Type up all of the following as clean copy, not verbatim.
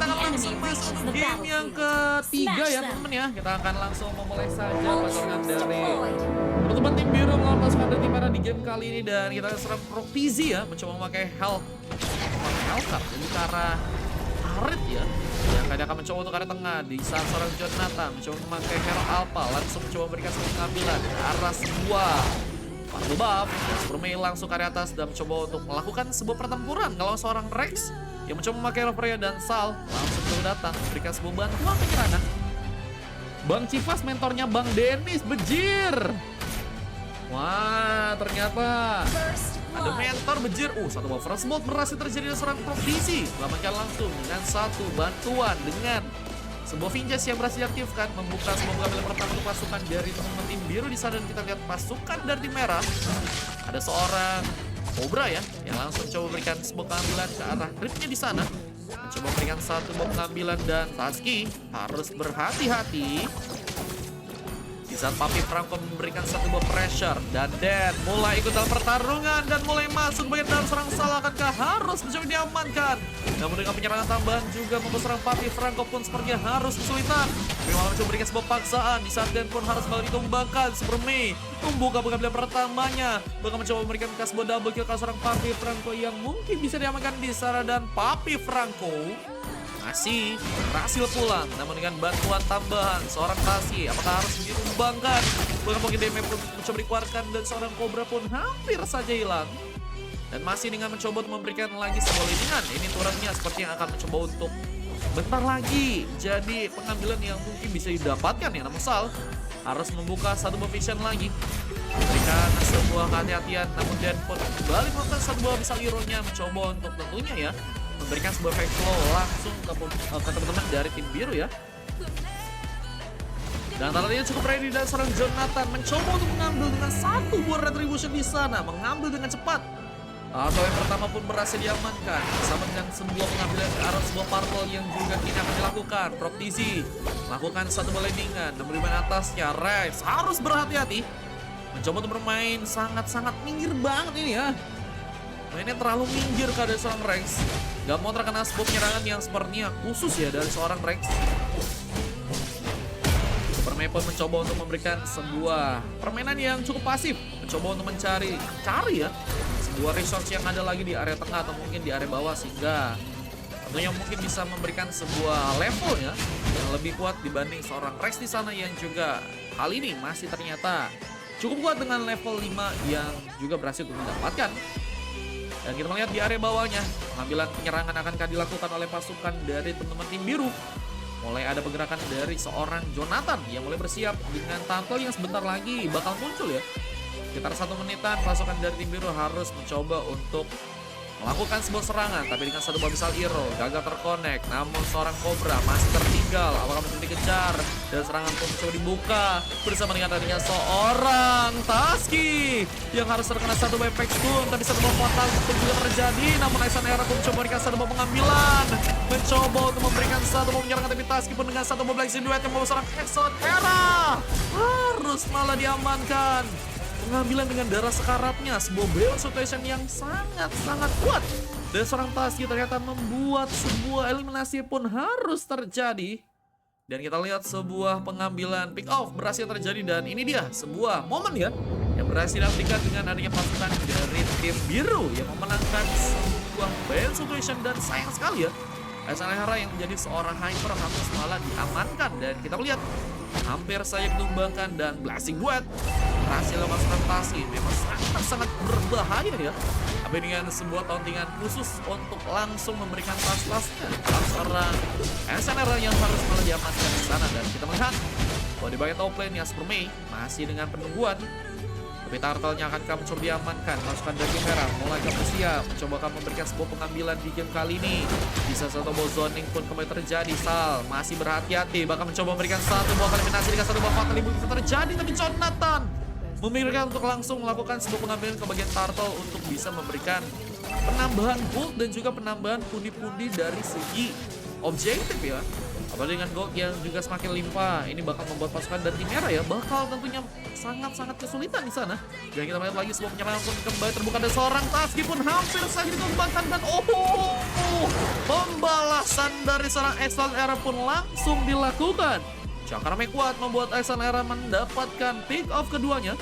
akan langsung masuk ke game yang ketiga ya teman-teman ya. Kita akan langsung memulai saja pertarungan dari pertemuan tim biru melawan pasukan dari tim merah di game kali ini. Dan kita akan serang Profizi ya, mencoba memakai Hellcat jadi ke arah Arit ya. Yang akan mencoba untuk arah tengah di saat seorang Jonathan mencoba memakai Hero Alpha langsung mencoba memberikan sebuah pengambilan ke arah sebuah Pardo buff. Supermei langsung ke atas dan mencoba untuk melakukan sebuah pertempuran kalau seorang Rex yang mencoba memakai Roperia dan Sal langsung mencoba datang memberikan sebuah bantuan penyerangan. Bang Civas mentornya Bang Dennis bejir. Wah, ternyata ada mentor bejir. Satu buah first blood berhasil terjadi di seorang Profizi. Melakukan langsung dengan satu bantuan dengan sebuah Vinces yang berhasil diaktifkan membuka sebuah pengambilan pertama untuk pasukan dari teman-teman tim biru di sana. Dan kita lihat pasukan dari tim merah ada seorang Cobra ya yang langsung coba memberikan sebuah pengambilan ke arah gripnya di sana, mencoba memberikan satu buah pengambilan. Dan Taski harus berhati-hati di saat Papi Franco memberikan satu buah pressure. Dan Dan mulai ikut dalam pertarungan dan mulai masuk bagian dalam serang Salah. Akankah harus mencoba diamankan? Namun dengan penyerangan tambahan juga membuat serang Papi Franco pun sepertinya harus kesulitan. Tapi malah mencoba memberikan sebuah paksaan di saat Dan pun harus kembali ditumbangkan. Supermei membuka pengambilan pertamanya, bahkan mencoba memberikan sebuah double kill ke serang Papi Franco yang mungkin bisa diamankan di sana. Dan Papi Franco masih berhasil pulang, namun dengan bantuan tambahan seorang Tasi, apakah harus ditumbangkan? Bahkan mungkin DM pun mencoba dikeluarkan dan seorang Cobra pun hampir saja hilang. Dan masih dengan mencoba untuk memberikan lagi sebuah leadingan. Ini turunnya seperti yang akan mencoba untuk bentar lagi jadi pengambilan yang mungkin bisa didapatkan ya. Namun Sal harus membuka satu buah vision lagi, memberikan sebuah kehati-hatian. Namun Dan pun kembali melakukan satu buah misal hero-nya, mencoba untuk tentunya ya memberikan sebuah fake flow langsung ke teman-teman dari tim biru ya. Dan tadinya cukup ready dan seorang Jonathan mencoba untuk mengambil dengan satu buah retribution di sana, mengambil dengan cepat. Atau yang pertama pun berhasil diamankan sama dengan sebuah pengambilan ke arah sebuah parpol yang juga kini akan dilakukan. Profizi melakukan satu buah landingan, namun di atasnya Rex harus berhati-hati, mencoba untuk bermain sangat-sangat minggir banget ini ya. Mainnya terlalu minggir ke dari seorang Rex. Gak mau terkena sebuah penyerangan yang sepertinya khusus ya dari seorang Rex. Supermei pun mencoba untuk memberikan sebuah permainan yang cukup pasif, mencoba untuk mencari ya sebuah resource yang ada lagi di area tengah atau mungkin di area bawah, sehingga tentunya mungkin bisa memberikan sebuah level ya yang lebih kuat dibanding seorang Rex di sana yang juga hal ini masih ternyata cukup kuat dengan level 5 yang juga berhasil untuk mendapatkan. Dan kita melihat di area bawahnya, pengambilan penyerangan akankah dilakukan oleh pasukan dari teman-teman tim biru. Mulai ada pergerakan dari seorang Jonathan yang mulai bersiap dengan tampil yang sebentar lagi bakal muncul ya. Sekitar 1 menitan pasukan dari tim biru harus mencoba untuk melakukan sebuah serangan, tapi dengan satu buah misal hero gagal terkonek. Namun seorang Cobra masih tertinggal, apakah mencoba dikejar dan serangan pun mencoba dibuka bersama dengan adanya seorang Taski yang harus terkena satu buah efek stun, tapi satu buah fatal pun juga terjadi. Namun Aisan Era pun mencoba memberikan satu buah pengambilan, mencoba untuk memberikan satu buah penyerangan, tapi Taski pun dengan satu buah Black Duet yang membawa seorang Aisan Era harus malah diamankan. Pengambilan dengan darah sekaratnya, sebuah balance situation yang sangat-sangat kuat. Dan seorang Taski ternyata membuat sebuah eliminasi pun harus terjadi. Dan kita lihat sebuah pengambilan pick off berhasil terjadi. Dan ini dia sebuah momen ya yang berhasil diaktifkan dengan adanya pasukan dari tim biru yang memenangkan sebuah balance situation. Dan sayang sekali ya, Aisan Hera yang menjadi seorang hyper harus malah diamankan. Dan kita lihat hampir saja ditumbangkan dan blasting duet berhasil memasukkan Taski. Memang sangat berbahaya ya, tapi dengan sebuah tauntingan khusus untuk langsung memberikan tas-tasnya seorang Aisan Hera yang harus malah diamankan di sana. Dan kita melihat bahwa di bagian top lane ya Supermei masih dengan penungguan, tapi turtle-nya akan mencoba diamankan. Pasukan dari merah mulai bersiap mencoba memberikan sebuah pengambilan di game kali ini. Bisa satu buah zoning pun kembali terjadi. Sal masih berhati-hati, bahkan mencoba memberikan satu buah eliminasi dengan satu buah fatal bisa terjadi. Tapi Jonathan memikirkan untuk langsung melakukan sebuah pengambilan ke bagian turtle untuk bisa memberikan penambahan gold dan juga penambahan pundi-pundi dari segi objektif ya. Apalagi dengan gold yang juga semakin limpah, ini bakal membuat pasukan dari tim merah ya bakal tentunya sangat-sangat kesulitan di sana. Dan kita lihat lagi sebuah penyerangan pun kembali terbuka dari seorang Taski pun hampir saja ditumbangkan dan pembalasan dari seorang Excellent Era pun langsung dilakukan. Cakramnya kuat membuat Excellent Era mendapatkan pick off keduanya.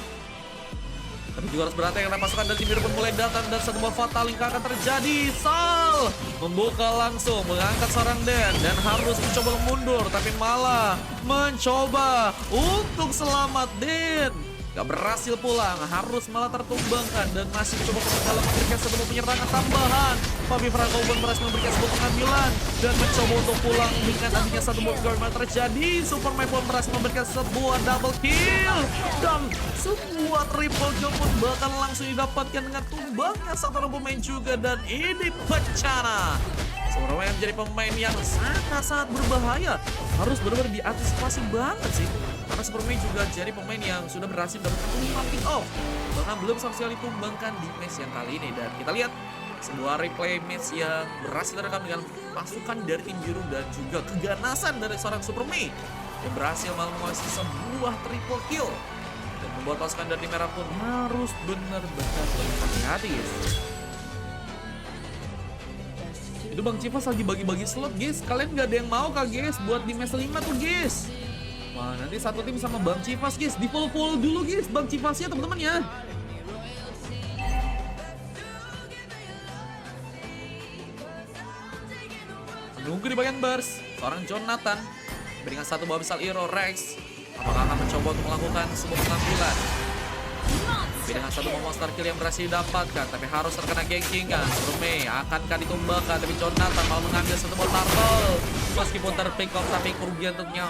Tapi juga harus berhati karena pasukan dari tim biru pun mulai datang dan sebuah fatalika akan terjadi. Sal membuka langsung, mengangkat seorang Den dan harus mencoba mundur, tapi malah mencoba untuk selamat Den. Gak berhasil pulang, harus malah tertumbangkan dan masih mencoba dalam memberikan satu penyerangan tambahan. Fabi Franco pun berhasil memberikan sebuah pengambilan dan mencoba untuk pulang dengan adanya satu buah gol terjadi. Superman pun berhasil memberikan sebuah double kill dan sebuah triple kill pun bahkan langsung didapatkan dengan tumbangnya satu orang pemain juga, dan ini bencana. Superman menjadi pemain yang sangat-sangat berbahaya, harus benar-benar diantisipasi banget sih. Karena Superman juga jadi pemain yang sudah berhasil mendapatkan 5 pick off, bahkan belum sama sekali ditumbangkan di match yang kali ini. Dan kita lihat sebuah replay match yang berhasil direkam dengan pasukan dari tim biru dan juga keganasan dari seorang Superman yang berhasil menguasai sebuah triple kill dan membuat pasukan dari tim merah pun harus benar-benar berhati-hati guys. Itu Bang Civas lagi bagi-bagi slot guys, kalian gak ada yang mau kah guys buat di match 5 tuh guys? Wah, nanti satu tim sama Bang Civas guys, di follow dulu guys Bang Civasnya teman-teman ya. Menunggu di bagian burst, seorang Jonathan berikan satu buah besar hero Rex. Apakah akan mencoba untuk melakukan sebuah pengambilan? Dengan satu monster kill yang berhasil didapatkan, tapi harus terkena gengkingan. Rume akankah ditumbangkan, tapi Jonathan malah mengambil satu buah turtle. Meskipun terpick off, tapi kerugian tentunya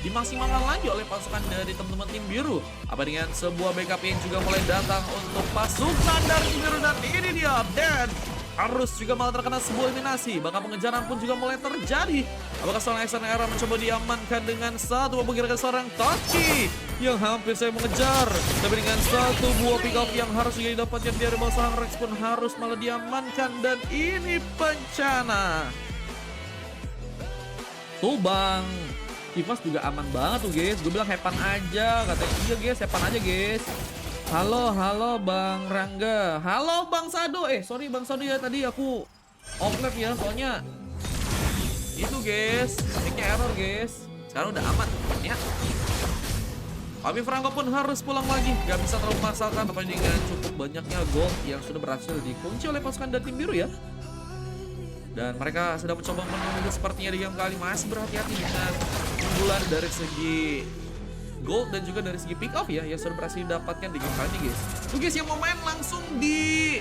dimaksimalkan lagi oleh pasukan dari teman-teman tim biru. Apa dengan sebuah backup yang juga mulai datang untuk pasukan dari tim biru, dan ini dia Dan harus juga malah terkena sebuah eliminasi. Bahkan pengejaran pun juga mulai terjadi. Apakah seorang Excellent Era mencoba diamankan dengan satu buah pergerakan seorang Taki yang hampir saya mengejar, tapi dengan satu buah pick off yang harus juga didapatkan dari bawah seorang Rex pun harus malah diamankan, dan ini bencana. Tuh Bang Civas juga aman banget tuh guys. Gue bilang hepan aja, katanya iya guys, hepan aja guys. Halo Bang Rangga. Halo Bang Sado. Sorry Bang Sado ya, tadi aku off lap ya, soalnya itu guys, mic-nya error guys. Sekarang udah aman ya. Fabi Franco pun harus pulang lagi, gak bisa terlalu memaksakan apalagi dengan cukup banyaknya gold yang sudah berhasil dikunci oleh pasukan dari tim biru ya. Dan mereka sedang mencoba menunggu sepertinya di game kali, masih berhati-hati dengan unggulan dari segi gold dan juga dari segi pick off ya yang sudah berhasil didapatkan di game kali ini guys. Tuh guys, yang mau main langsung di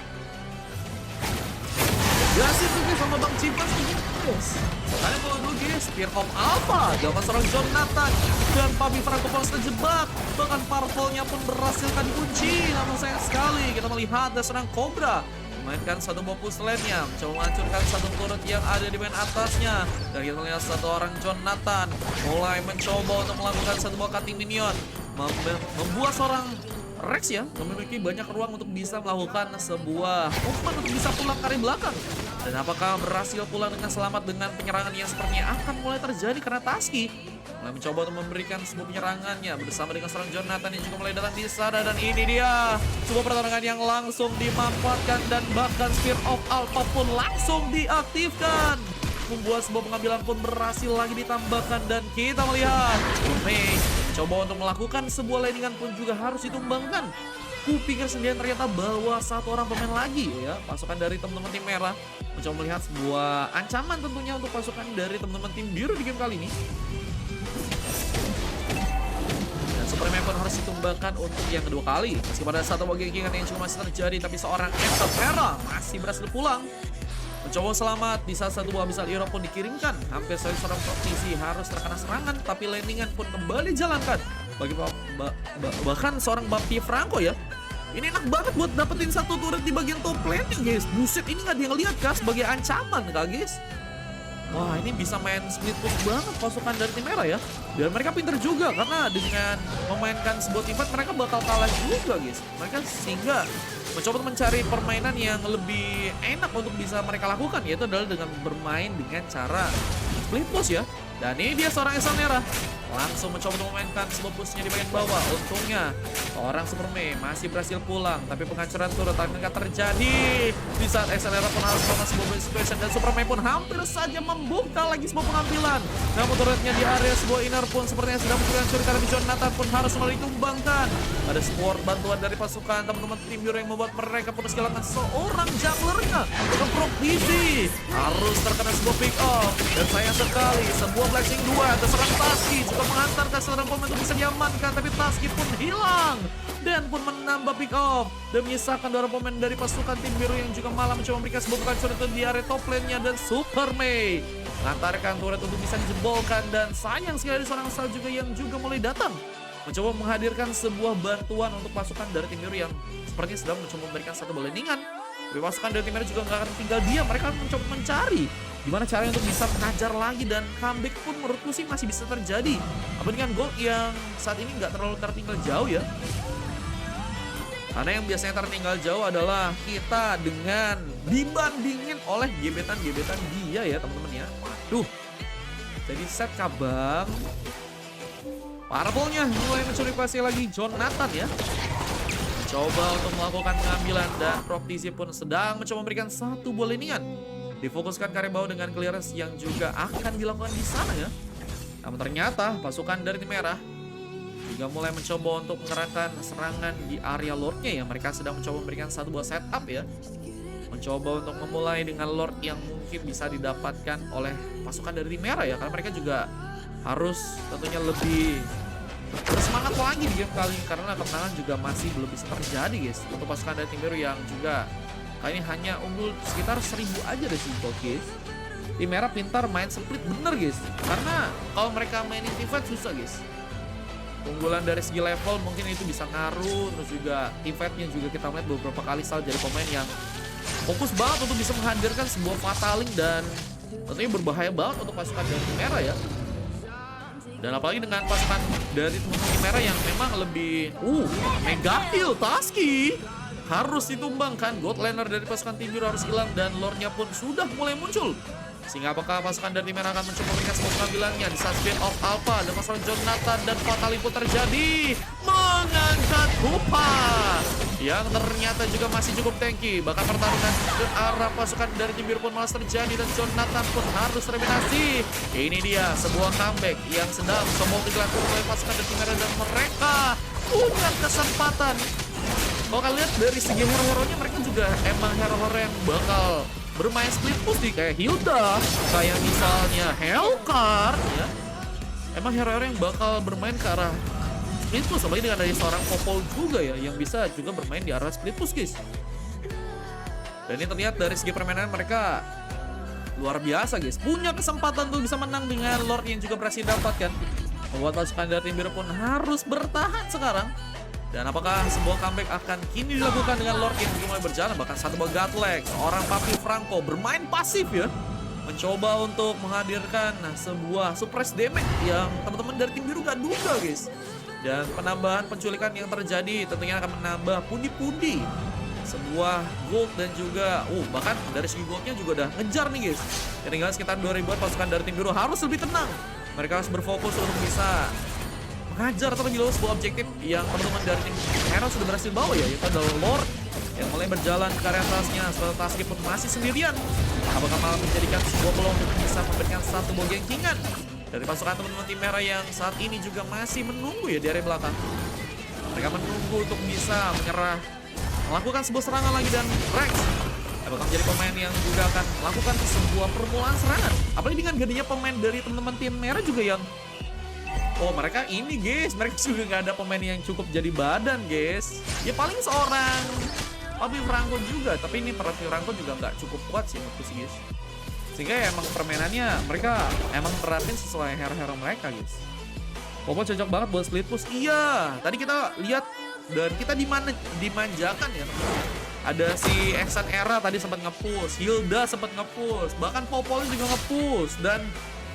Gasih tuh guys sama Bang Civas guys. Kalian follow dulu guys, Spear of Alpha jawaban seorang Jonathan dan Fabi Franco pun terjebak. Bahkan parpolnya pun berhasil dikunci. Namun sayang sekali kita melihat ada seorang Cobra memainkan satu buah puzzle-nya, mencoba menghancurkan satu turret yang ada di main atasnya. Dan kita melihat satu orang Jonathan mulai mencoba untuk melakukan satu buah cutting minion, membuat seorang Rex ya memiliki banyak ruang untuk bisa melakukan sebuah movement untuk bisa pulang ke arah belakang. Dan apakah berhasil pulang dengan selamat dengan penyerangan yang sepertinya akan mulai terjadi karena Taski mulai mencoba untuk memberikan sebuah penyerangannya bersama dengan seorang Jonathan yang juga mulai datang di sana. Dan ini dia sebuah pertarungan yang langsung dimanfaatkan dan bahkan Spear of Alpha pun langsung diaktifkan, membuat sebuah pengambilan pun berhasil lagi ditambahkan. Dan kita melihat May coba untuk melakukan sebuah landingan pun juga harus ditumbangkan. Kupikir sendirian ternyata bawa satu orang pemain lagi ya. Pasukan dari teman-teman tim merah mencoba melihat sebuah ancaman tentunya untuk pasukan dari teman-teman tim biru di game kali ini. Dan Superman pun harus ditumbangkan untuk yang kedua kali. Meski pada satu gengkingan yang cuma masih terjadi, tapi seorang Excellent Era masih berhasil pulang, mencoba selamat di saat satu buah misal hero pun dikirimkan. Hampir saja seorang provinsi harus terkena serangan, tapi landingan pun kembali dijalankan bagi bahkan seorang Fabi Franco ya. Ini enak banget buat dapetin satu turret di bagian top lane guys. Buset, ini nggak ada yang lihat kah sebagai ancaman kah guys? Wah, ini bisa main split push banget pasukan dari tim merah ya. Dan mereka pinter juga karena dengan memainkan sebuah event mereka bakal kalah juga guys. Mereka sehingga mencoba untuk mencari permainan yang lebih enak untuk bisa mereka lakukan, yaitu adalah dengan bermain dengan cara split push ya. Dan ini dia seorang Exalnera langsung mencoba untuk memainkan sebuah pushnya di bagian bawah. Untungnya orang Superman masih berhasil pulang, tapi penghancuran turret akan terjadi di saat Exalnera pun harus melakukan sebuah situation, dan Superman pun hampir saja membuka lagi sebuah pengambilan. Namun turretnya di area sebuah inner pun sepertinya sedang hancur karena Jonathan pun harus mulai ditumbangkan. Ada support bantuan dari pasukan teman-teman tim biru yang membuat mereka pun kehilangan seorang junglernya. Dengan Proxy harus terkena sebuah pick off, dan sayang sekali sebuah Blessing 2 terserang Taski juga menghantarkan seorang pemain untuk bisa diamankan, tapi Taski pun hilang dan pun menambah pick off dan menyisakan dua pemain dari pasukan tim biru yang juga malah mencoba memberikan sebuah kehancuran di area top lane-nya. Dan Super Mei mengantarkan turret untuk bisa dijebolkan, dan sayang sekali seorang Sal juga yang juga mulai datang mencoba menghadirkan sebuah bantuan untuk pasukan dari tim biru yang sepertinya sedang mencoba memberikan satu balaningan. Tapi pasukan dari tim biru juga nggak akan tinggal diam, mereka akan mencoba mencari gimana caranya untuk bisa mengajar lagi, dan comeback pun menurutku sih masih bisa terjadi. Apa dengan Gold yang saat ini nggak terlalu tertinggal jauh ya. Karena yang biasanya tertinggal jauh adalah kita dengan dibandingin oleh gebetan-gebetan dia ya teman-teman ya. Waduh, jadi set kabang. Purple-nya mulai mencuri pasti lagi Jonathan ya. Coba untuk melakukan pengambilan, dan Proxy pun sedang mencoba memberikan satu bola linian. Difokuskan ke area bawah dengan clearance yang juga akan dilakukan di sana ya. Namun ternyata pasukan dari tim merah juga mulai mencoba untuk mengerahkan serangan di area Lord-nya ya. Mereka sedang mencoba memberikan satu buah setup ya. Mencoba untuk memulai dengan Lord yang mungkin bisa didapatkan oleh pasukan dari tim merah ya. Karena mereka juga harus tentunya lebih bersemangat lagi di game kali ini, karena kemenangan juga masih belum bisa terjadi guys. Untuk pasukan dari tim biru yang juga kali ini hanya unggul sekitar 1000 aja dari sini guys. Tim merah pintar main split bener guys, karena kalau mereka mainin teamfight susah guys. Unggulan dari segi level mungkin itu bisa ngaruh, terus juga teamfightnya juga kita melihat beberapa kali Sal jadi pemain yang fokus banget untuk bisa menghadirkan sebuah fataling, dan tentunya berbahaya banget untuk pasukan dari tim merah ya. Dan apalagi dengan pasukan dari tim merah yang memang lebih mega heal. Taski harus ditumbangkan, God Laner dari pasukan tim biru harus hilang, dan Lord-nya pun sudah mulai muncul. Sehingga apakah pasukan dari tim merah akan mencoba memberikan sebuah pengambilannya di saat spin off Alpha, dan masalah Jonathan dan Fatali pun terjadi. Mengangkat Hupa yang ternyata juga masih cukup tanky. Bahkan pertarungan ke arah pasukan dari tim biru pun malah terjadi, dan Jonathan pun harus terminasi. Ini dia sebuah comeback yang sedang mencoba dilakukan oleh pasukan dari tim merah, dan mereka punya kesempatan. Kalau kalian lihat dari segi hero-heronya, mereka juga emang hero-hero yang bakal bermain split push nih, kayak Hilda, kayak misalnya Hellcard ya. Emang hero-hero yang bakal bermain ke arah split push, apalagi dengan dari seorang Popol juga ya, yang bisa juga bermain di arah split push guys. Dan ini terlihat dari segi permainan mereka luar biasa guys. Punya kesempatan tuh bisa menang dengan Lord yang juga berhasil dapatkan. Membuat pasukan dari tim biru pun harus bertahan sekarang. Dan apakah sebuah comeback akan kini dilakukan dengan Lord yang juga mulai berjalan. Bahkan satu buah Godleg, seorang Papi Franco bermain pasif ya. Mencoba untuk menghadirkan sebuah suppress damage yang teman-teman dari tim biru gak duga guys. Dan penambahan penculikan yang terjadi tentunya akan menambah pundi-pundi sebuah gold, dan juga bahkan dari segi goldnya juga udah ngejar nih guys. Yang tinggal sekitar 2000-an pasukan dari tim biru harus lebih tenang. Mereka harus berfokus untuk bisa mengajar atau menjelaskan sebuah objektif yang teman-teman dari tim merah sudah berhasil bawa ya, yaitu adalah Lord yang mulai berjalan ke area atasnya setelah Taski pun masih sendirian. Apakah malah menjadikan sebuah peluang untuk bisa memberikan satu buah gengkingan dari pasukan teman-teman tim merah yang saat ini juga masih menunggu ya di area belakang. Mereka menunggu untuk bisa menyerah, melakukan sebuah serangan lagi, dan Rex apakah menjadi pemain yang juga akan melakukan sebuah permulaan serangan. Apalagi dengan gantinya pemain dari teman-teman tim merah juga yang mereka ini guys, mereka juga nggak ada pemain yang cukup jadi badan guys. Ya paling seorang Papi Franco juga, tapi ini Papi Franco juga nggak cukup kuat sih menurutku sih guys. Sehingga ya emang permainannya mereka emang terapin sesuai hero-hero mereka guys. Popo cocok banget buat split push. Iya, tadi kita lihat dan kita dimanjakan ya teman-teman. Ada si Exalnera tadi sempat nge-push, Hilda sempat nge-push, bahkan Popol juga nge-push, dan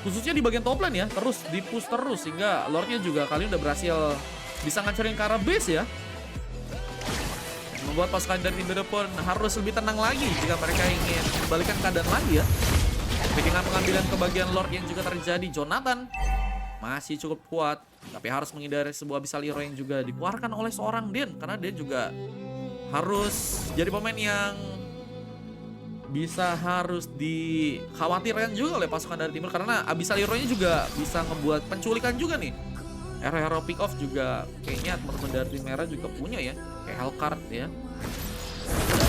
khususnya di bagian top lane ya, terus di-push terus, sehingga Lord-nya juga kali ini udah berhasil bisa ngancurin ke arah base ya. membuat pasukan dari tim biru pun harus lebih tenang lagi jika mereka ingin kembalikan keadaan lagi ya. Tapi dengan pengambilan kebagian Lord yang juga terjadi, Jonathan masih cukup kuat, tapi harus menghindari sebuah Abyssal Hero yang juga dikeluarkan oleh seorang Den, karena dia juga harus jadi pemain yang harus dikhawatirkan juga oleh pasukan dari timur, karena Abyssal Hero-nya juga bisa ngebuat penculikan juga nih. Hero pick off juga kayaknya teman-teman dari tim merah juga punya ya, kayak Hellcard ya.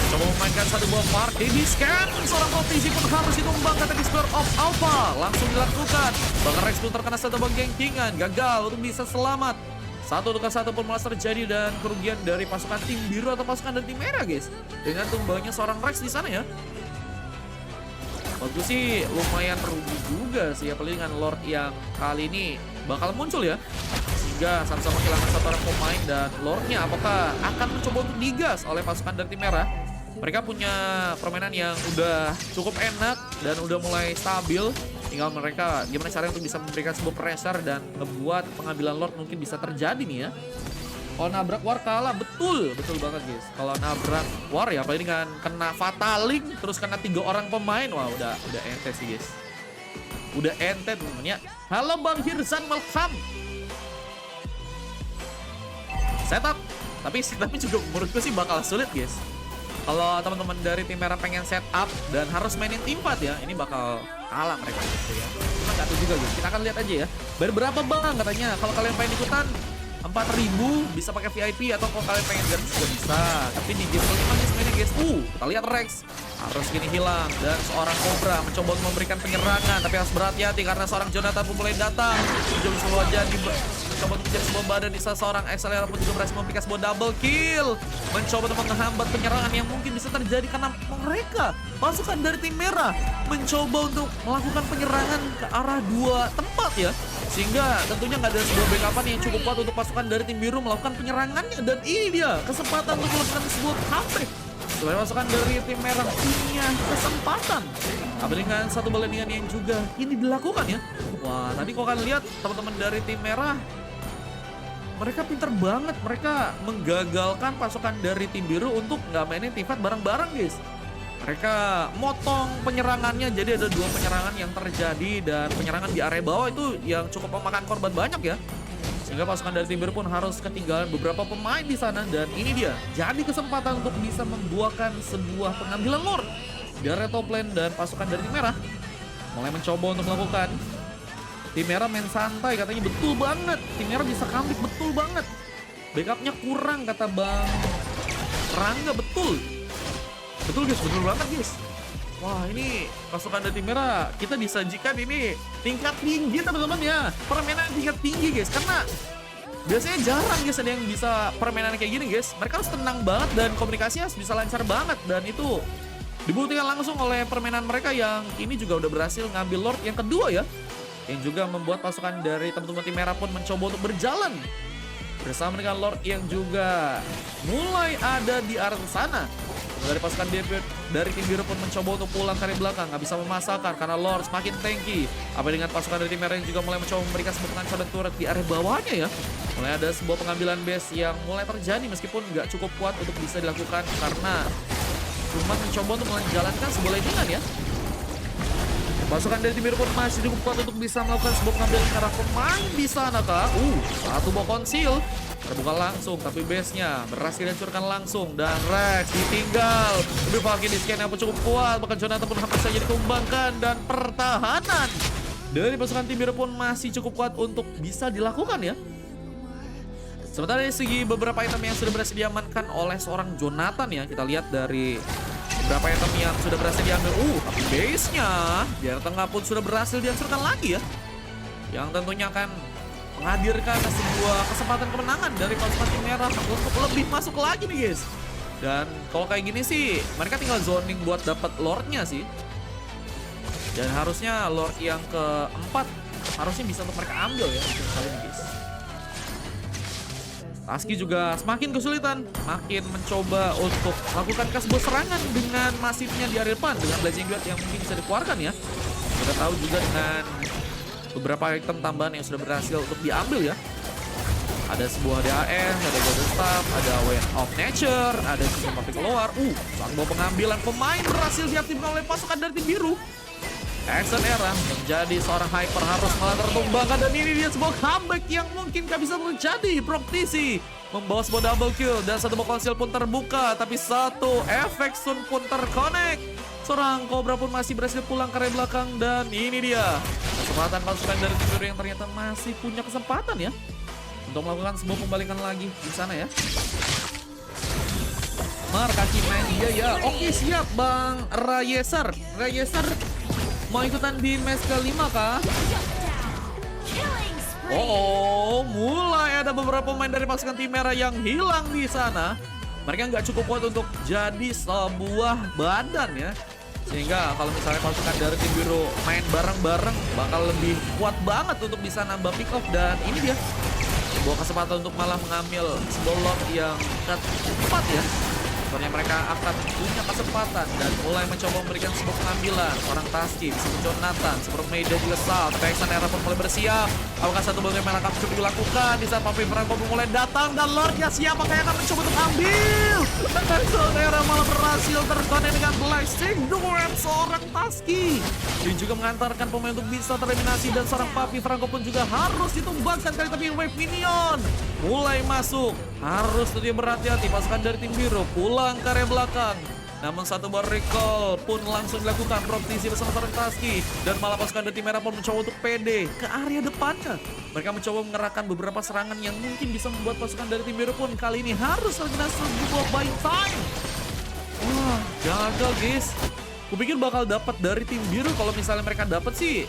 Coba memainkan satu buah party di scan, seorang kompetisi pun harus ditumbang kata Explorer of Alpha. Langsung dilakukan, bahkan Rex pun terkena satu gengkingan, gagal untuk bisa selamat. 1-1 pun malah terjadi dan kerugian dari pasukan tim biru atau pasukan dari tim merah guys, dengan tumbangnya seorang Rex di sana ya. Bagus sih, lumayan rugi juga sih, apalagi dengan Lord yang kali ini bakal muncul ya. Sehingga sama-sama kehilangan satu orang pemain, dan Lordnya apakah akan mencoba untuk digas oleh pasukan dari tim merah? Mereka punya permainan yang udah cukup enak dan udah mulai stabil. Tinggal mereka gimana caranya untuk bisa memberikan sebuah pressure dan membuat pengambilan Lord mungkin bisa terjadi nih ya. Kalau nabrak war kalah, betul banget guys. Kalau nabrak war ya, apalagi dengan kena fataling terus kena 3 orang pemain, wah udah ente sih guys. Udah ente temen ya. Halo Bang Hirzan, welcome. Setup, tapi juga menurutku sih bakal sulit guys. Kalau teman-teman dari tim merah pengen setup dan harus mainin tim fight ya, ini bakal kalah mereka gitu ya. Cuma satu juga guys, kita akan lihat aja ya. Berapa bang katanya, kalau kalian pengen ikutan 4.000 bisa pakai VIP, atau kalau kalian pengen gratis juga bisa. Tapi di game kelima guys mainnya guys, kita lihat Rex harus gini hilang, dan seorang Cobra mencoba untuk memberikan penyerangan, tapi harus berhati-hati karena seorang Jonathan pun mulai datang. Mencoba untuk menjadi sebuah badan di saat seorang XLR pun juga berhasil memberikan sebuah double kill, mencoba untuk menghambat penyerangan yang mungkin bisa terjadi karena mereka pasukan dari tim merah mencoba untuk melakukan penyerangan ke arah 2 tempat ya, sehingga tentunya nggak ada sebuah backupan yang cukup kuat untuk pasukan dari tim biru melakukan penyerangannya. Dan ini dia kesempatan untuk melakukan sebuah comeback supaya pasukan dari tim merah punya kesempatan. Apa dengan satu balandingan yang juga ini dilakukan ya. Wah, tadi kok kan lihat teman-teman dari tim merah, mereka pinter banget, mereka menggagalkan pasukan dari tim biru untuk nggak mainin tim fight bareng-bareng guys. Mereka motong penyerangannya, jadi ada 2 penyerangan yang terjadi, dan penyerangan di area bawah itu yang cukup memakan korban banyak ya. Sehingga pasukan dari tim biru pun harus ketinggalan beberapa pemain di sana, dan ini dia jadi kesempatan untuk bisa membuahkan sebuah pengambilan Lord dari top lane, dan pasukan dari tim merah mulai mencoba untuk melakukan. Tim merah main santai katanya, betul banget. Tim merah bisa comeback, betul banget. Backupnya kurang kata Bang Rangga, betul guys, betul banget guys. Wah, ini pasukan dari tim merah kita disajikan ini tingkat tinggi teman-teman ya. Permainan tingkat tinggi guys, karena biasanya jarang guys ada yang bisa permainan kayak gini guys. Mereka harus tenang banget dan komunikasinya harus bisa lancar banget, dan itu dibuktikan langsung oleh permainan mereka yang ini juga udah berhasil ngambil Lord yang kedua ya, yang juga membuat pasukan dari teman-teman tim merah pun mencoba untuk berjalan bersama dengan Lord yang juga mulai ada di arah sana. Dari pasukan dari tim biru pun mencoba untuk pulang dari belakang, nggak bisa memasakkan karena Lord semakin tanky. Apa dengan pasukan dari tim merah yang juga mulai mencoba memberikan sebuah pengancaran turret di area bawahnya ya. Mulai ada sebuah pengambilan base yang mulai terjadi meskipun nggak cukup kuat untuk bisa dilakukan karena cuma mencoba untuk menjalankan sebuah landingan ya. Pasukan dari tim biru pun masih cukup kuat untuk bisa melakukan sebuah pengambilan ke arah pemain di sana kak. Satu buah konsil terbuka langsung, tapi base-nya berhasil dihancurkan langsung, dan Rex ditinggal. Lebih Falcon di scan yang cukup kuat, bahkan Jonathan pun hampir saja ditumbangkan, dan pertahanan dari pasukan tim biru pun masih cukup kuat untuk bisa dilakukan ya. Sementara dari segi beberapa item yang sudah berhasil diamankan oleh seorang Jonathan ya, kita lihat dari beberapa item yang sudah berhasil diambil. Tapi base-nya di area tengah pun sudah berhasil dihancurkan lagi ya, yang tentunya akan menghadirkan sebuah kesempatan kemenangan dari pasukan tim merah untuk lebih masuk lagi nih guys. Dan kalau kayak gini sih mereka tinggal zoning buat dapat Lordnya sih, dan harusnya Lord yang keempat harusnya bisa untuk mereka ambil ya kali ini guys. Taski juga semakin kesulitan, makin mencoba untuk melakukan sebuah serangan dengan masifnya di area depan dengan Blazing Duet yang mungkin bisa dikeluarkan ya. Kita tahu juga dengan beberapa item tambahan yang sudah berhasil untuk diambil ya. Ada sebuah DAS, ada Golden Staff, ada Way of Nature, ada sistem papi keluar. Sebuah pengambilan pemain berhasil diaktifkan oleh pasukan dari tim biru. Action Era menjadi seorang hyper harus malah tertumbangkan, dan ini dia sebuah comeback yang mungkin gak bisa terjadi. Proktisi membawa sebuah double kill dan satu konsil pun terbuka, tapi satu efek Sun pun terconnect. Seorang Cobra pun masih berhasil pulang ke area belakang, dan ini dia kesempatan pasukan dari tim biru yang ternyata masih punya kesempatan ya untuk melakukan sebuah pembalikan lagi di sana ya. Kaki main dia ya. Oke, siap Bang Rayeser. Mau ikutan di match ke-5 kah? Mulai ada beberapa pemain dari pasukan tim merah yang hilang di sana. Mereka nggak cukup kuat untuk jadi sebuah badan ya. Sehingga kalau misalnya pasukan dari tim biru main bareng-bareng bakal lebih kuat banget untuk bisa nambah pick off. Dan ini dia sebuah kesempatan untuk malah mengambil sebuah lot yang keempat ya. Sebenarnya mereka akan punya kesempatan dan mulai mencoba memberikan sebuah pengambilan. Seorang Taski, seperti Jonathan, seperti Maida juga Sal. Tapi Action Era pun mulai bersiap. Apakah satu bagian merah capture dilakukan? Di saat Papi Franco mulai datang dan Lordnya siapa yang akan mencoba untuk ambil. Action Era malah berhasil terkonek dengan Blessing Duet seorang Taski. Dia juga mengantarkan pemain untuk bisa tereliminasi, dan seorang Papi Franco pun juga harus ditumbangkan kali, tapi wave minion mulai masuk. Harus tetap berhati-hati pasukan dari tim biru pulang ke area belakang. Namun satu bar recall pun langsung dilakukan Proktisi bersama seorang Taski, dan malah pasukan dari tim merah pun mencoba untuk PD ke area depannya. Mereka mencoba mengerahkan beberapa serangan yang mungkin bisa membuat pasukan dari tim biru pun kali ini harus terkena sebuah buying time. Wah, gagal guys. Kupikir bakal dapat dari tim biru. Kalau misalnya mereka dapat sih,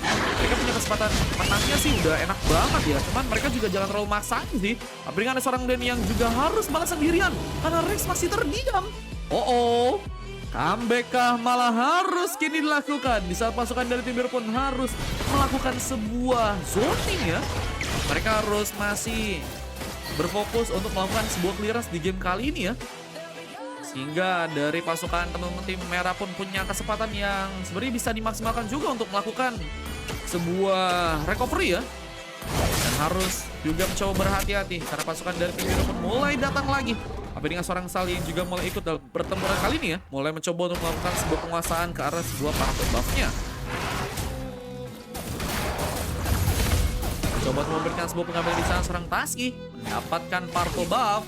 mereka punya kesempatan menangnya sih udah enak banget ya. Cuman mereka juga jangan terlalu maksain sih. Apalagi ada seorang Den yang juga harus balas sendirian karena Rex masih terdiam. Comeback kah malah harus kini dilakukan di saat pasukan dari tim biru pun harus melakukan sebuah zoning ya. Mereka harus masih berfokus untuk melakukan sebuah clearance di game kali ini ya. Sehingga dari pasukan teman-teman tim merah pun punya kesempatan yang sebenarnya bisa dimaksimalkan juga untuk melakukan sebuah recovery ya. Dan harus juga mencoba berhati-hati karena pasukan dari tim biru pun mulai datang lagi. Tapi dengan seorang Sally yang juga mulai ikut dalam pertempuran kali ini ya, mulai mencoba untuk melakukan sebuah penguasaan ke arah sebuah parkour buff-nya. Coba untuk memberikan sebuah pengambilan di sana, seorang Taski mendapatkan parkour buff.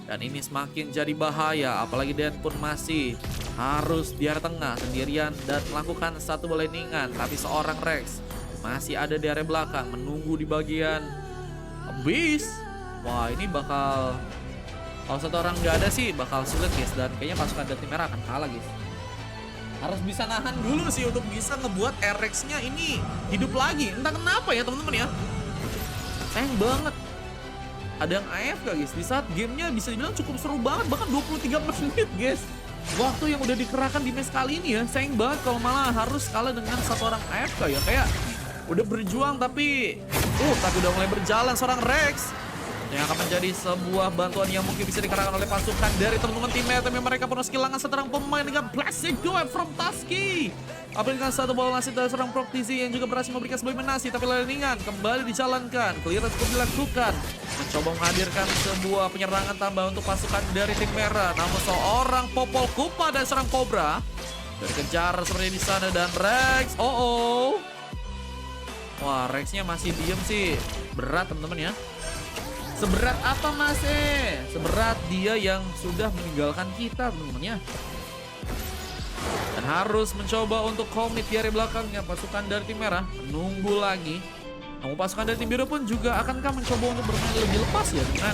Dan ini semakin jadi bahaya, apalagi Dan pun masih harus di area tengah sendirian dan melakukan satu landingan. Tapi seorang Rex masih ada di area belakang menunggu di bagian Beast. Wah, ini bakal, kalau satu orang nggak ada sih bakal sulit guys. Dan kayaknya pasukan dari tim merah akan kalah guys. Harus bisa nahan dulu sih untuk bisa ngebuat RX-nya ini hidup lagi. Entah kenapa ya teman-teman ya. Sayang banget ada yang AFK guys, di saat gamenya bisa dibilang cukup seru banget, bahkan 23 menit guys. Waktu yang udah dikerahkan di match kali ini ya, sayang banget kalau malah harus kalah dengan satu orang AFK ya. Kayak udah berjuang tapi udah mulai berjalan seorang Rex yang akan menjadi sebuah bantuan yang mungkin bisa dikerahkan oleh pasukan dari teman-teman tim merah. Tapi mereka pun harus kehilangan seorang pemain dengan Blessing Duet from Taski. Apalagi dengan satu bola nasi dari seorang Proktisi yang juga berhasil memberikan sebuah menasi, tapi landingan kembali dijalankan. Clearance pun dilakukan, mencoba menghadirkan sebuah penyerangan tambah untuk pasukan dari tim merah. Namun seorang Popol Kupa dan seorang Cobra berkejar seperti di sana, dan Rex, wah, Rexnya masih diem sih. Berat teman-teman ya. Seberat apa masih? Seberat dia yang sudah meninggalkan kita teman-teman ya. Dan harus mencoba untuk komit di area belakangnya pasukan dari tim merah. Menunggu lagi. Namun pasukan dari tim biru pun juga akankah mencoba untuk bermain lebih lepas ya, dengan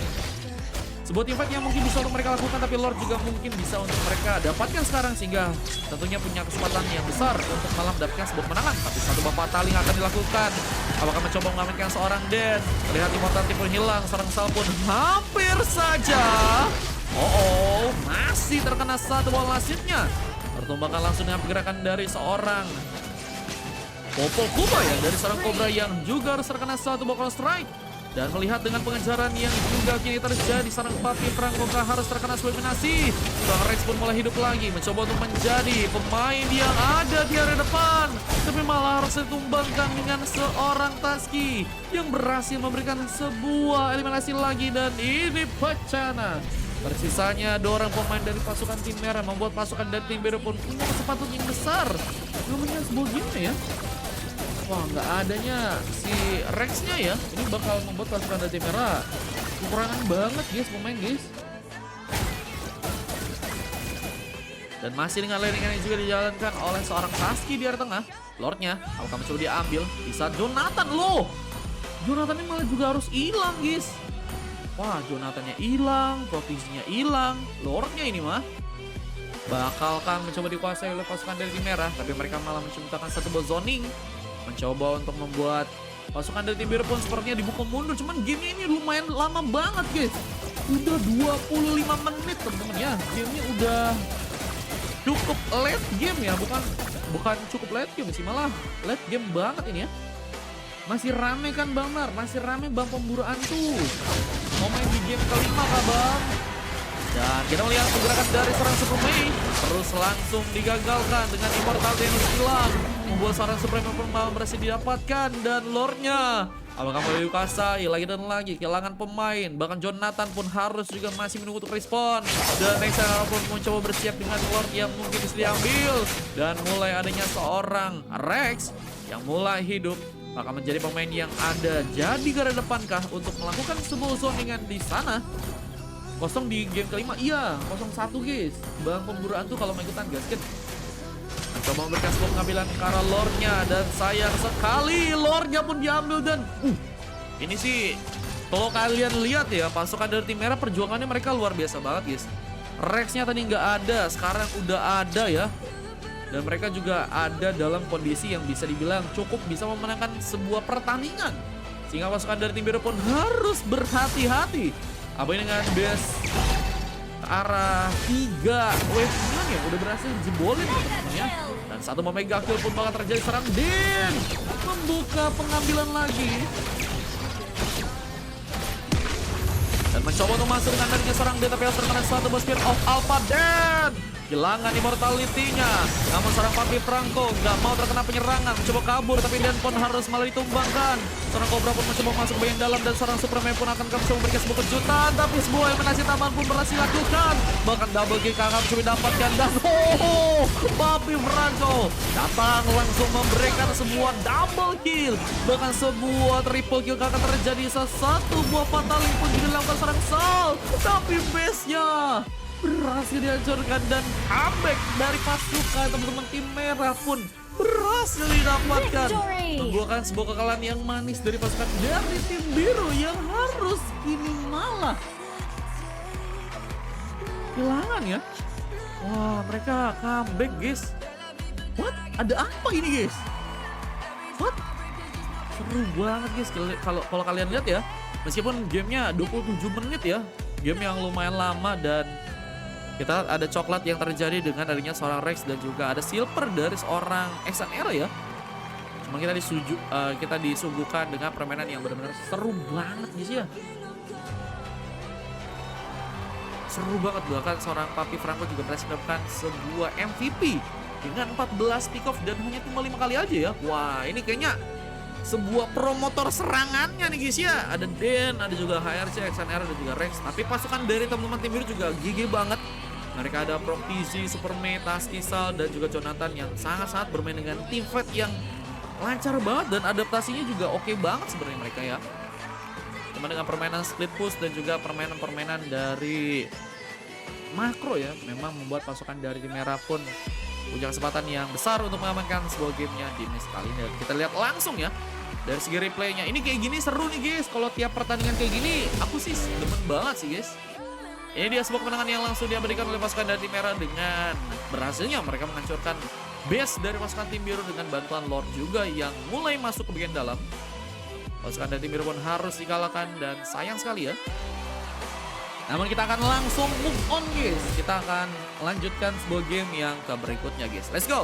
sebuah teamfight yang mungkin bisa untuk mereka lakukan, tapi Lord juga mungkin bisa untuk mereka dapatkan sekarang, sehingga tentunya punya kesempatan yang besar untuk malah mendapatkan sebuah kemenangan. Tapi satu bapak tali akan dilakukan. Apakah mencoba mengamankan seorang Den? Terlihat Immortality pun hilang, seorang Sal pun hampir saja. Masih terkena satu bola nasibnya. Pertumbangkan langsung dengan pergerakan dari seorang Popol Kupa ya, dari seorang Cobra yang juga harus terkena satu bola strike. Dan melihat dengan pengejaran yang juga kini terjadi, seorang Papi Franco harus terkena eliminasi. Seorang Rex pun mulai hidup lagi, mencoba untuk menjadi pemain yang ada di area depan. Tapi malah harus ditumbangkan dengan seorang Taski yang berhasil memberikan sebuah eliminasi lagi, dan ini pecana. Tersisanya 2 orang pemain dari pasukan tim merah membuat pasukan dari tim biru pun punya kesempatan yang besar namanya sebuah game ya. Wah, nggak adanya si Rex-nya ya, ini bakal membuat pasukan dari tim merah kekurangan banget guys pemain guys. Dan masih dengan laning yang juga dijalankan oleh seorang Taski di area tengah. Lordnya, apakah mencoba diambil? Bisa Jonathan loh. Jonathan ini malah juga harus hilang guys. Wah, Jonathannya hilang, provisinya hilang. Lordnya ini mah bakalkan mencoba dikuasai oleh pasukan dari tim merah. Tapi mereka malah menciptakan satu buah zoning. Mencoba untuk membuat pasukan dari tim biru pun sepertinya dibuka mundur. Cuman game ini lumayan lama banget guys. Udah 25 menit teman-teman ya. Gamenya udah cukup late game ya, bukan cukup late game sih, malah late game banget ini ya. Masih rame kan Bang Mar, masih rame Bang pemburuan tuh. Mau main di game kelima kah Bang? Dan kita melihat pergerakan dari seorang Superman terus langsung digagalkan dengan immortality yang hilang, membuat seorang Supreme pun berhasil didapatkan, dan lordnya apakah mau dikuasai lagi dan lagi, kehilangan pemain. Bahkan Jonathan pun harus juga masih menunggu untuk respon, dan Nexana pun mencoba bersiap dengan lord yang mungkin bisa diambil, dan mulai adanya seorang Rex yang mulai hidup akan menjadi pemain yang ada jadi garda depankah untuk melakukan sebuah zoningan di sana. Kosong di game kelima, iya 0-1 guys. Bang pemburuan tuh kalau mau ikutan gasket mencoba memberikan sebuah pengambilan ke arah lordnya, dan sayang sekali lordnya pun diambil. Dan ini sih kalau kalian lihat ya, pasukan dari tim merah perjuangannya mereka luar biasa banget guys. Rexnya tadi nggak ada, sekarang udah ada ya, dan mereka juga ada dalam kondisi yang bisa dibilang cukup bisa memenangkan sebuah pertandingan, sehingga pasukan dari tim biru pun harus berhati-hati. Apa ini dengan base ke arah 3 wave ya udah berhasil jebolin teman-teman ya. Dan satu memegang kill pun bakal terjadi. Serang Din membuka pengambilan lagi dan mencoba untuk masuk dengan adanya serang Din, tapi harus terkena satu buah Spear of Alpha. Dan kehilangan immortality-nya, namun seorang Papi Franco nggak mau terkena penyerangan, mencoba kabur, tapi Dan pun harus malah ditumbangkan. Seorang Cobra pun mencoba masuk bagian dalam, dan seorang Superman pun akan mencoba memberikan sebuah kejutan, tapi sebuah eliminasi tambahan pun berhasil dilakukan. Bahkan double kill akan mencoba didapatkan, dan Papi Franco datang langsung memberikan sebuah double kill, bahkan sebuah triple kill akan terjadi. Satu buah fatality pun juga dilakukan seorang Sal, tapi base-nya berhasil dihancurkan, dan comeback dari pasukan teman-teman tim merah pun berhasil didapatkan, membuahkan sebuah kekalahan yang manis dari pasukan dari tim biru yang harus kini malah kehilangan ya. Wah, mereka comeback guys. What? Ada apa ini guys? What? Seru banget guys kalau kalian lihat ya. Meskipun gamenya 27 menit ya, game yang lumayan lama, dan kita ada coklat yang terjadi dengan adanya seorang Rex, dan juga ada silver dari seorang XNR ya. Cuma kita disuguhkan dengan permainan yang benar-benar seru banget guys ya. Seru banget, bahkan seorang Papi Franco juga berhasil mendapatkan sebuah MVP dengan 14 pick off dan hanya cuma 5 kali aja ya. Wah, ini kayaknya sebuah promotor serangannya nih guys ya. Ada Den, ada juga HRC, XNR, ada juga Rex. Tapi pasukan dari teman-teman tim biru juga gigi banget. Mereka ada Proctizi, Superman, Taskisal, dan juga Jonathan yang sangat-sangat bermain dengan team fight yang lancar banget, dan adaptasinya juga oke banget sebenarnya mereka ya. Cuma dengan permainan split push dan juga permainan-permainan dari makro ya, memang membuat pasukan dari tim merah pun punya kesempatan yang besar untuk mengamankan sebuah gamenya di match kali ini. Dan kita lihat langsung ya dari segi replaynya. Ini kayak gini seru nih guys. Kalau tiap pertandingan kayak gini, aku sih demen banget sih guys. Ini dia sebuah kemenangan yang langsung diberikan oleh pasukan dari tim merah dengan berhasilnya mereka menghancurkan base dari pasukan tim biru dengan bantuan Lord juga yang mulai masuk ke bagian dalam. Pasukan dari tim biru pun harus dikalahkan, dan sayang sekali ya. Namun kita akan langsung move on guys. Kita akan lanjutkan sebuah game yang ke berikutnya guys. Let's go!